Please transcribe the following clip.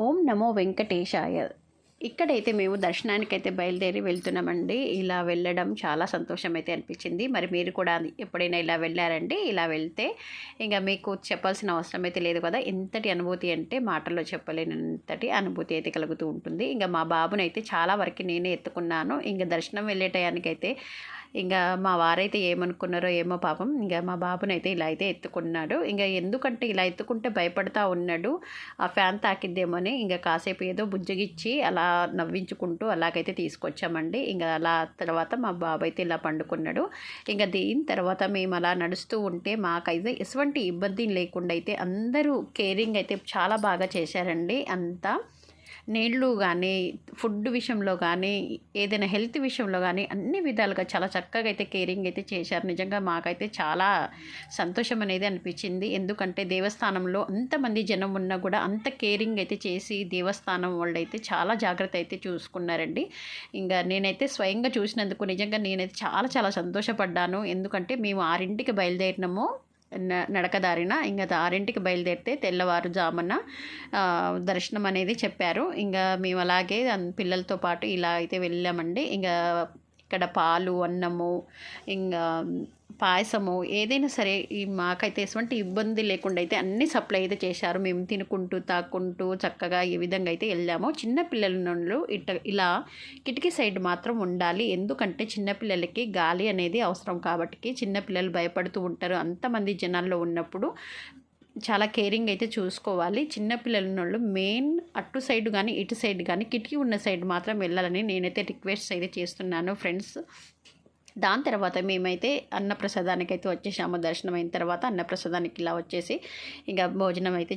ఓం నమో వెంకటేశాయ. ఇక్కడైతే మేము దర్శనానికైతే బయలుదేరి వెళ్తున్నామండి. ఇలా వెళ్ళడం చాలా సంతోషం అయితే అనిపించింది. మరి మీరు కూడా ఎప్పుడైనా ఇలా వెళ్ళారండి? ఇలా వెళ్తే ఇంకా మీకు చెప్పాల్సిన అవసరం అయితే లేదు కదా. ఎంతటి అనుభూతి అంటే మాటల్లో చెప్పలేనంతటి అనుభూతి అయితే కలుగుతూ ఉంటుంది. ఇంకా మా బాబునైతే చాలా వరకు నేనే ఎత్తుకున్నాను. ఇంకా దర్శనం వెళ్ళే టయానికైతే ఇంకా మా వారైతే ఏమనుకున్నారో ఏమో పాపం. ఇంకా మా బాబునైతే ఇలా అయితే ఎత్తుకున్నాడు. ఇంకా ఎందుకంటే ఇలా ఎత్తుకుంటే భయపడతా ఉన్నాడు, ఆ ఫ్యాన్ తాకిద్దేమని. ఇంకా కాసేపు ఏదో బుజ్జగిచ్చి అలా నవ్వించుకుంటూ అలాగైతే తీసుకొచ్చామండి. ఇంకా అలా తర్వాత మా బాబు అయితే ఇలా పండుకున్నాడు. ఇంకా దీని తర్వాత మేము అలా నడుస్తూ ఉంటే మాకైతే ఎటువంటి ఇబ్బంది లేకుండా అయితే అందరూ కేరింగ్ అయితే చాలా బాగా చేశారండి. అంతా నీళ్ళు కానీ, ఫుడ్ విషయంలో కానీ, ఏదైనా హెల్త్ విషయంలో కానీ అన్ని విధాలుగా చాలా చక్కగా అయితే కేరింగ్ అయితే చేశారు. నిజంగా మాకైతే చాలా సంతోషం అనేది అనిపించింది. ఎందుకంటే దేవస్థానంలో అంతమంది జనం ఉన్నా కూడా అంత కేరింగ్ అయితే చేసి దేవస్థానం వాళ్ళు అయితే చాలా జాగ్రత్త అయితే చూసుకున్నారండి. ఇంకా నేనైతే స్వయంగా చూసినందుకు నిజంగా నేనైతే చాలా చాలా సంతోషపడ్డాను. ఎందుకంటే మేము 6ంటికి బయలుదేరినాము నడకదారిన. ఇంకా 6ంటికి బయలుదేరితే తెల్లవారుజామున దర్శనం అనేది చెప్పారు. ఇంకా మేము అలాగే పిల్లలతో పాటు ఇలా అయితే వెళ్ళామండి. ఇంకా ఇక్కడ పాలు, అన్నము, ఇంకా పాయసము ఏదైనా సరే మాకైతే ఎటువంటి ఇబ్బంది లేకుండా అయితే అన్ని సప్లై అయితే చేశారు. మేము తినుకుంటూ తాక్కుంటూ చక్కగా ఈ విధంగా అయితే వెళ్ళాము. చిన్నపిల్లల నుండి ఇలా కిటికీ సైడ్ మాత్రం ఉండాలి. ఎందుకంటే చిన్నపిల్లలకి గాలి అనేది అవసరం కాబట్టి చిన్నపిల్లలు భయపడుతూ ఉంటారు. అంతమంది జనాల్లో ఉన్నప్పుడు చాలా కేరింగ్ అయితే చూసుకోవాలి. చిన్నపిల్లలు మెయిన్ అటు సైడ్ కానీ ఇటు సైడ్ కానీ కిటికీ ఉన్న సైడ్ మాత్రం వెళ్ళాలని నేనైతే రిక్వెస్ట్ అయితే చేస్తున్నాను ఫ్రెండ్స్. దాని తర్వాత మేమైతే అన్నప్రసాదానికి అయితే వచ్చేసాము. దర్శనం అయిన తర్వాత అన్నప్రసాదానికి ఇలా వచ్చేసి ఇంకా భోజనం అయితే